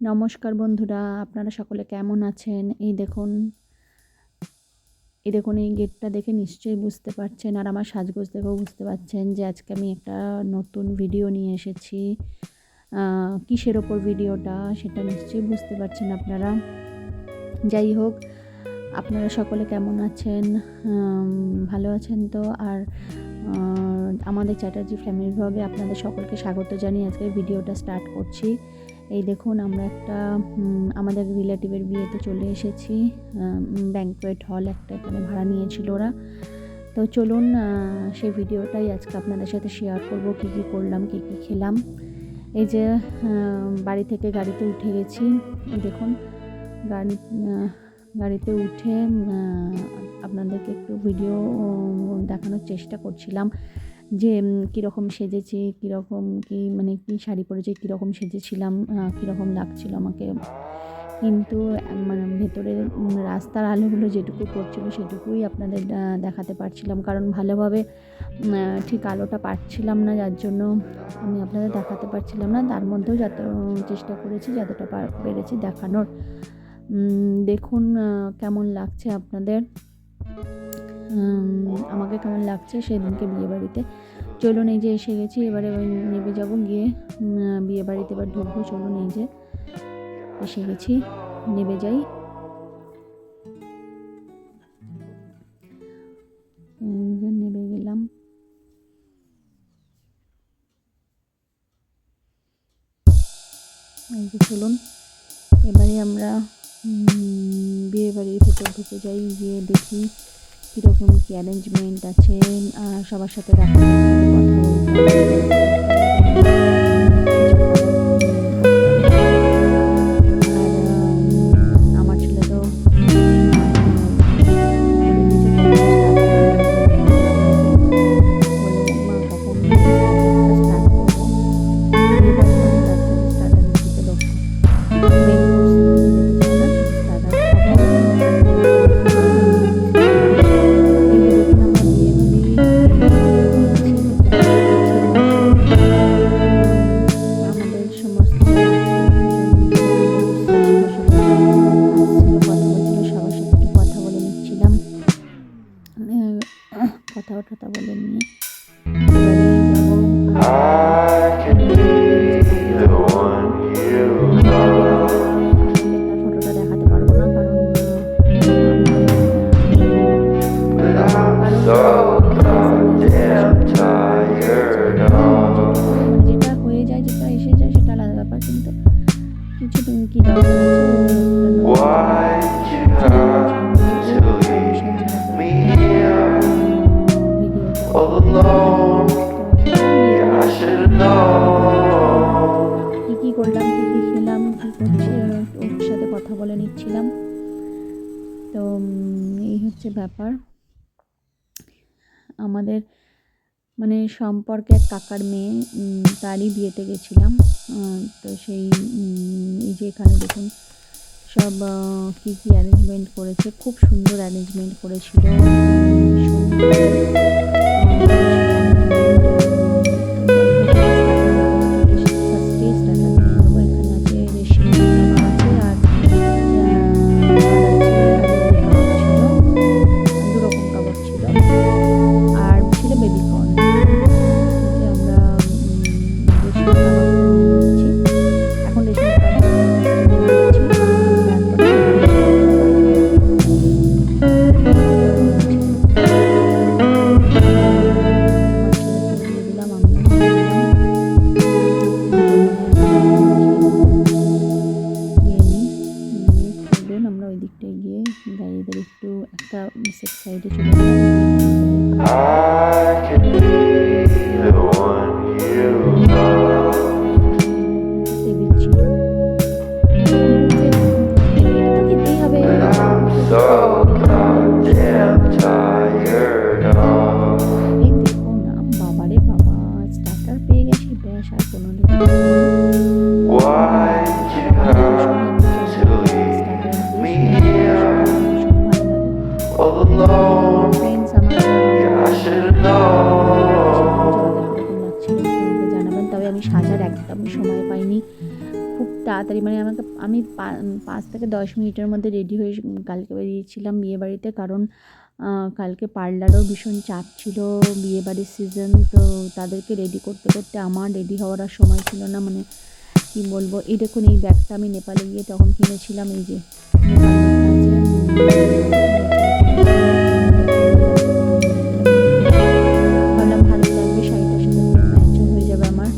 নমস্কার বন্ধুরা, আপনারা সকলে কেমন আছেন? এই দেখুন এই গেটটা দেখে নিশ্চয়ই বুঝতে পারছেন, আর আমার সাজগোজ দেখেও বুঝতে পারছেন যে আজকে আমি একটা নতুন ভিডিও নিয়ে এসেছি। কিসের ওপর ভিডিওটা সেটা নিশ্চয়ই বুঝতে পারছেন আপনারা। যাই হোক, আপনারা সকলে কেমন আছেন? ভালো আছেন তো? আর আমাদের চ্যাটার্জি ফ্যামিলি ব্লগে আপনাদের সকলকে স্বাগত জানিয়ে আজকে ভিডিওটা স্টার্ট করছি। এই দেখুন, আমরা একটা আমাদের রিলেটিভের বিয়েতে চলে এসেছি। ব্যাঙ্কোয়েট হল একটা এখানে ভাড়া নিয়েছিল ওরা। তো চলুন সেই ভিডিওটাই আজকে আপনাদের সাথে শেয়ার করব, কী কী করলাম, কী কী খেলাম। এই যে বাড়ি থেকে গাড়িতে উঠে গেছি। দেখুন গাড়িতে উঠে আপনাদেরকে একটু ভিডিও দেখানোর চেষ্টা করছিলাম যে কীরকম সেজেছি, কীরকম কী শাড়ি পরেছি, কীরকম সেজেছিলাম, কীরকম লাগছিল আমাকে। কিন্তু ভেতরের রাস্তার আলোগুলো যেটুকু পড়ছিল সেটুকুই আপনাদের দেখাতে পারছিলাম, কারণ ভালোভাবে ঠিক আলোটা পাচ্ছিলাম না, যার জন্য আমি আপনাদের দেখাতে পারছিলাম না। তার মধ্যেও চেষ্টা করেছি যতটা পেরেছি দেখানোর। দেখুন কেমন লাগছে আপনাদের, আমাকে কেমন লাগছে সেদিনকে বিয়ে বাড়িতে। চলুন, এই যে এসে গেছি, এবারে নেমে যাব, গিয়ে বিয়ে বাড়িতে এবার ঢুকবো। চলুন, এই যে এসে গেছি, নেমে যাই। নেমে গেলাম। এই যে চলুন, এবারে আমরা বিয়ে বাড়ির ভেতর ঢুকে যাই, গিয়ে দেখি কীরকম কী অ্যারেঞ্জমেন্ট আছে। সবার সাথে দেখা কথা কথা বলে নিয়ে ফটোটা দেখাতে পারবো না, কারণ যেটা হয়ে যায়, যেটা এসে যায় সেটা আলাদা ব্যাপার, কিন্তু কিছু কি দরকার কী করলাম, কী খেলাম, কী করছি ওর সাথে কথা বলে নিচ্ছিলাম। তো এই হচ্ছে ব্যাপার। আমাদের সম্পর্কে এক কাকার মেয়ে, তারই বিয়েতে গেছিলাম। তো সেই এই যে এখানে দেখুন সব কী অ্যারেঞ্জমেন্ট করেছে, খুব সুন্দর অ্যারেঞ্জমেন্ট করেছিল। আমরা ওই দিকটায় গিয়ে গাড়িদের একটু একটা সেট সাইডে চলে গেলাম। টেবিল ছিল, খেতেই হবে। দেখুন বাবারে বাবা, স্টার্টার পেয়ে গেছি, ব্যাস আর কোনো ফ্রেন্ডস আমার আমি 5 থেকে 10 মিনিটের মধ্যে রেডি হয়ে কালকে বেরিয়েছিলাম বিয়েবাড়িতে, কারণ কালকে পার্লারও ভীষণ চাপ ছিল, বিয়েবাড়ির সিজন, তো তাদেরকে রেডি করতে করতে আমার রেডি হওয়ার আর সময় ছিল না। মানে কি বলবো, এই দেখুন এই ব্যাগটা আমি নেপালে গিয়ে তখন কিনেছিলাম, এই যে ভাবলাম ভালো লাগবে, শাড়িটার সাথে ম্যাচও হয়ে যাবে আমার।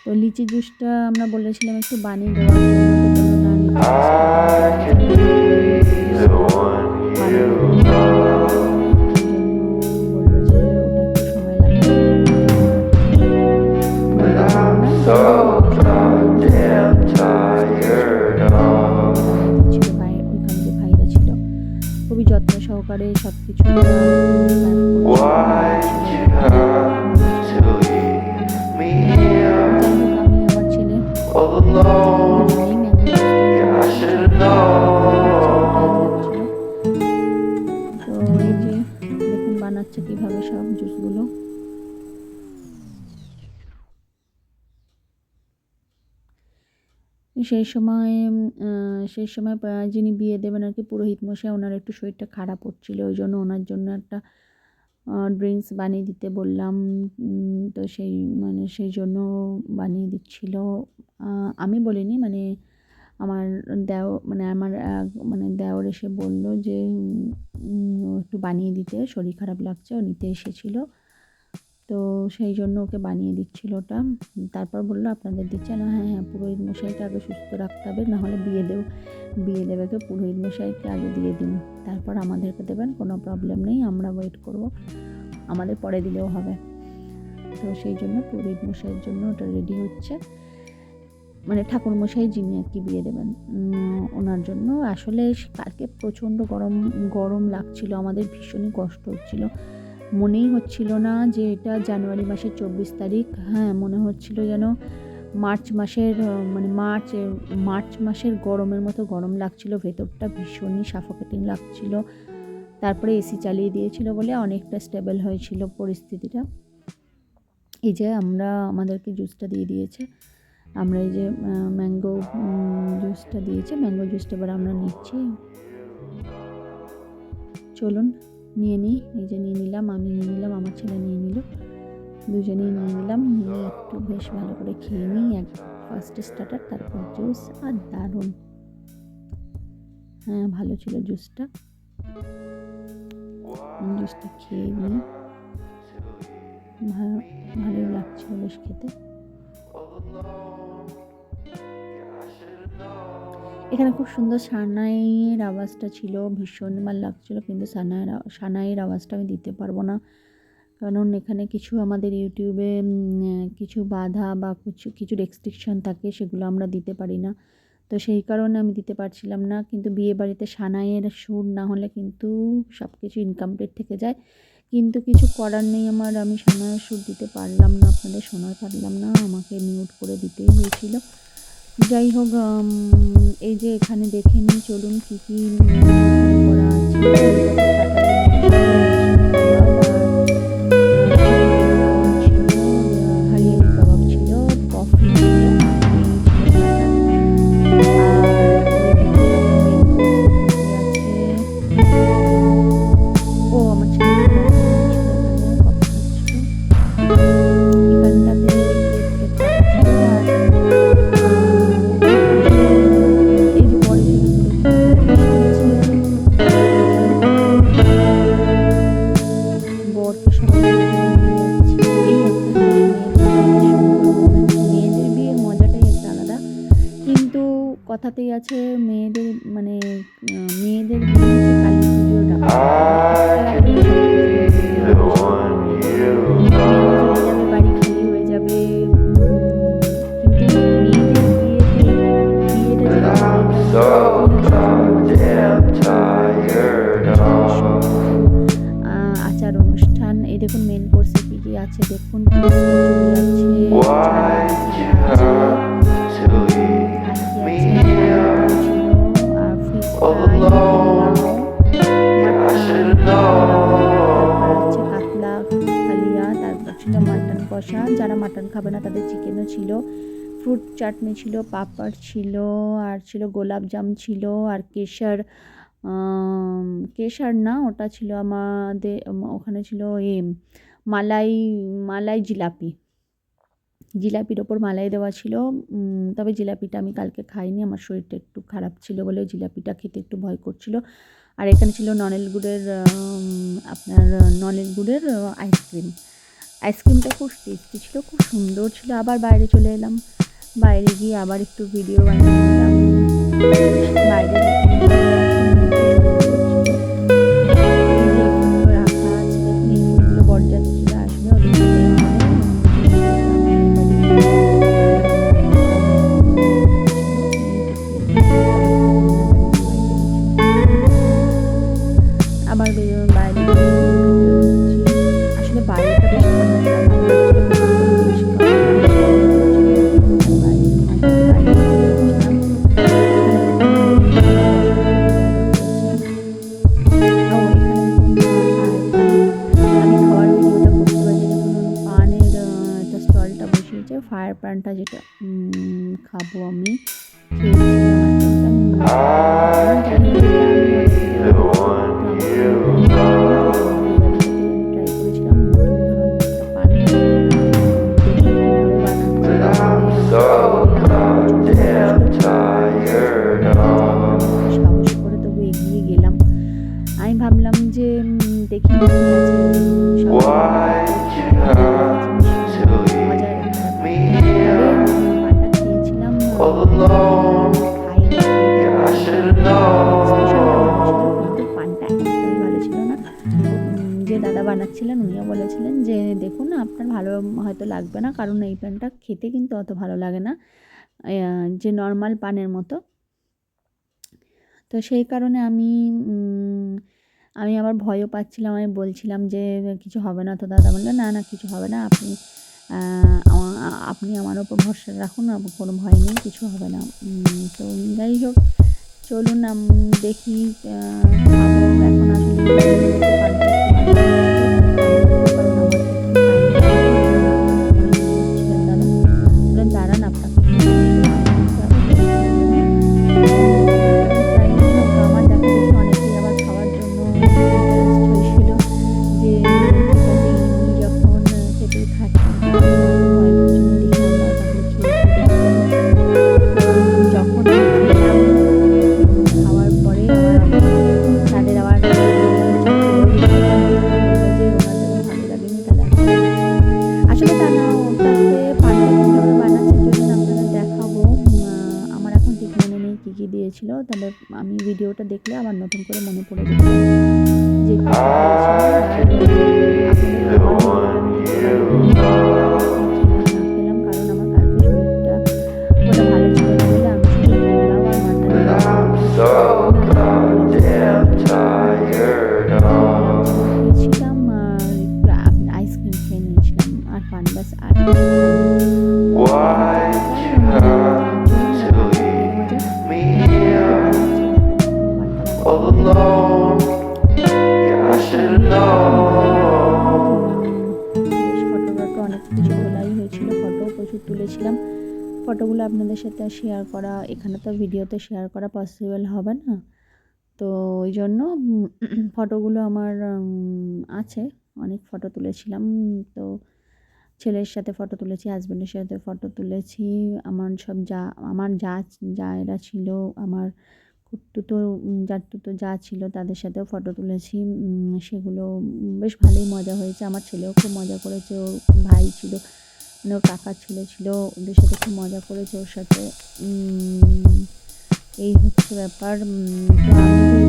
তো লিচি জুসটা আমরা বলেছিলাম একটু বানিয়ে দেওয়ার জন্য, তো বললো না বললো যে ওটা একটু সময় লাগবে। ছিল ওইখানে যে ভাইরা ছিল, খুবই যত্ন সহকারে সব কিছু বানাচ্ছে কিভাবে সব জুসগুলো। সেই সময় যিনি বিয়ে দেবেন আর কি, পুরোহিত মশাই, ওনার একটু শরীরটা খারাপ হচ্ছিল, ওই জন্য ওনার জন্য একটা ড্রিঙ্কস বানিয়ে দিতে বললাম। তো সেই জন্য বানিয়ে দিচ্ছিল। আমি বলিনি, মানে আমার দেওর এসে বলল যে একটু বানিয়ে দিতে, শরীর খারাপ লাগছে, ও নিতে এসেছিল, তো সেই জন্য ওকে বানিয়ে দিচ্ছিল ওটা। তারপর বললো আপনাদের দিচ্ছে না, হ্যাঁ পুরোহিত মশাইকে আগে সুস্থ রাখতে হবে, নাহলে বিয়ে দেবেকে পুরোহিত মশাইকে আগে দিয়ে দিন, তারপর আমাদেরকে দেবেন, কোনো প্রবলেম নেই, আমরা ওয়েট করব, আমাদের পরে দিলেও হবে। তো সেই জন্য পুরোহিত মশাইয়ের জন্য ওটা রেডি হচ্ছে, মানে ঠাকুর মশাই যিনি আর কি বিয়ে দেবেন ওনার জন্য। আসলে কালকে প্রচণ্ড গরম লাগছিল, আমাদের ভীষণই কষ্ট হচ্ছিল, মনেই হচ্ছিল না যে এটা জানুয়ারি মাসের 24 তারিখ। হ্যাঁ, মনে হচ্ছিল যেন মার্চ মাসের গরমের মতো গরম লাগছিল, ভেতরটা ভীষণই সাফোকেটিং লাগছিল। তারপরে এসি চালিয়ে দিয়েছিল বলে অনেকটা স্টেবল হয়েছিল পরিস্থিতিটা। এই যে আমাদেরকে জুসটা দিয়ে দিয়েছে, আমরা এই যে ম্যাঙ্গো জুসটা দিয়েছে, ম্যাঙ্গো জুসটা এবার আমরা নিচ্ছি। চলুন নিয়ে নিই, এই যে নিয়ে নিলাম, আমি নিয়ে নিলাম, আমার ছেলে নিয়ে নিল, দুজনেই নিয়ে নিলাম, নিয়ে একটু বেশ ভালো করে খেয়ে নিই। ফার্স্ট স্টার্টার, তারপর জুস, আর দারুণ, হ্যাঁ ভালো ছিল জুসটা খেয়ে নিই, ভালোই লাগছিল বেশ খেতে। এখানে খুব সুন্দর সানাইয়ের আওয়াজটা ছিল, ভীষণ ভালো লাগছিল, কিন্তু সানাইয়ের আওয়াজটা আমি দিতে পারবো না, কারণ এখানে কিছু আমাদের ইউটিউবে কিছু বাধা বা কিছু রেস্ট্রিকশন থাকে, সেগুলো আমরা দিতে পারি না, তো সেই কারণে আমি দিতে পারছিলাম না। কিন্তু বিয়ে বাড়িতে সানাইয়ের সুর না হলে কিন্তু সব কিছু ইনকমপ্লিট থেকে যায়, কিন্তু কিছু করার নেই আমার, আমি সানাইয়ের সুর দিতে পারলাম না, আপনাদের শোনাতে পারলাম না, আমাকে মিউট করে দিতেই হয়েছিল। যাই হোক, এই যে এখানে দেখে নিই, চলুন কী কী করা আছে। কথাতেই আছে, মেয়েদের বিয়ে হচ্ছে কালী পুজোটা, বাড়ি খালি হয়ে যাবে, যাচ্ছে, দেখুন চলে যাচ্ছে, আর ফিশ ফ্রাই, তারপর হচ্ছে কাতলা কালিয়া, তারপর ছিল মাটন কষা, যারা মাটন খাবে না তাদের চিকেনও ছিল, ফ্রুট চাটনি ছিল, পাঁপড় ছিল, আর ছিল গোলাপজাম ছিল, আর কেশর না, ওটা ছিল আমাদের ওখানে ছিল মালাই মালাই জিলাপির ওপর মালাই দেওয়া ছিল। তবে জিলাপিটা আমি কালকে খাইনি, আমার শরীরটা একটু খারাপ ছিল বলে জিলাপিটা খেতে একটু ভয় করছিল। আর এখানে ছিল নলেন গুড়ের আপনার নলেন গুড়ের আইসক্রিমটা খুব টেস্টি ছিল, খুব সুন্দর ছিল। আবার বাইরে চলে এলাম, বাইরে গিয়ে আবার একটু ভিডিও বানিয়ে নিলাম। বাইরে রাখা আছে, দেখুন এই ফুলগুলো বরযাত্রীরা আসবে, ওদের আবার বাইরে আসলে বাইরেটা বেশ ফায়ার প্যানটা যেটা খাবো আমি সাহস করে তবু এগিয়ে গেলাম। আমি ভাবলাম যে দেখি যে দাদা বানাচ্ছিলেন উনিও বলেছিলেন যে দেখুন আপনার ভালো হয়তো লাগবে না, কারণ এই পানটা খেতে কিন্তু অত ভালো লাগে না যে নর্মাল পানের মতো। তো সেই কারণে আমি আবার ভয়ও পাচ্ছিলাম, আমি বলছিলাম যে কিছু হবে না, তো দাদা বললো না না কিছু হবে না, আপনি আমার ওপর ভরসা রাখুন, কোনো ভয় নেই, কিছু হবে না। তো যাই হোক চলুন দেখি এখন আসলে দাঁড়ান আপনাকে দিয়েছিল, তাহলে আমি ভিডিওটা দেখলে আবার নতুন করে মনে পড়ে যেতে যে খেলাম, কারণ আমার কালকে শরীরটা কোনো ভালো ছিল না বলে আমি শুধু পোলাও আর খেয়েছিলাম, আর আইসক্রিম খেয়ে নিয়েছিলাম আর পান, বাস আর অনেক কিছু তোলাই হয়েছিল, ফটো প্রচুর তুলেছিলাম। ফটোগুলো আপনাদের সাথে শেয়ার করা, এখানে তো ভিডিওতে শেয়ার করা পসিবল হবে না, তো ওই জন্য ফটোগুলো আমার আছে, অনেক ফটো তুলেছিলাম। তো ছেলের সাথে ফটো তুলেছি, হাজব্যান্ডের সাথে ফটো তুলেছি, আমার সব আমার যারা ছিল, আমার যার যা ছিল তাদের সাথেও ফটো তুলেছি, সেগুলো বেশ ভালোই মজা হয়েছে। আমার ছেলেও খুব মজা করেছে, ওর ভাই ছিল মানে ওর কাকার ছেলে ছিল, ওদের সাথে খুব মজা করেছে ওর সাথে। এই হচ্ছে ব্যাপার। তো আমি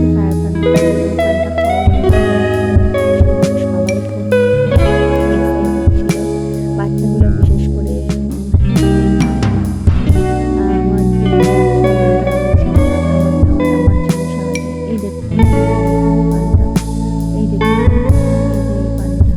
বাচ্চাগুলো বিশেষ করে এই দেখুন পানটা, এই দেখুন এই পানটা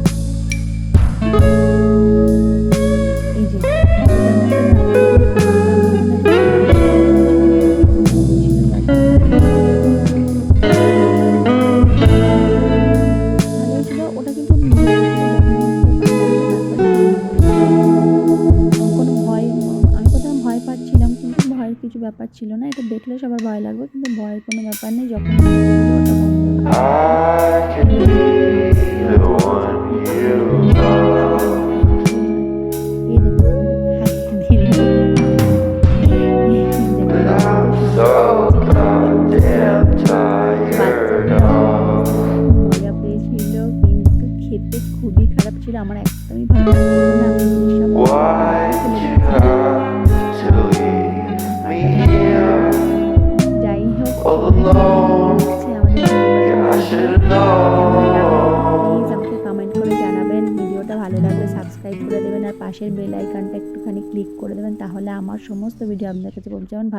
ব্যাপার ছিল না, এটা দেখলে সবার ভয় লাগবে, কিন্তু ভয়ের কোনো ব্যাপার নেই। যখন ওটা বন্ধ এই দেখো হাত দিল। মজা পেয়েছিল, কিন্তু খেতে খুবই খারাপ ছিল, আমার একদমই ভালো লাগছিল না। আমি সব যাই হোক, প্লিজ আমাকে কমেন্ট করে জানাবেন। ভিডিওটা ভালো লাগলে সাবস্ক্রাইব করে দেবেন, আর পাশের বেল আইকনটা একটুখানি ক্লিক করে দেবেন, তাহলে আমার সমস্ত ভিডিও আপনার কাছে পৌঁছাবেন। ভালো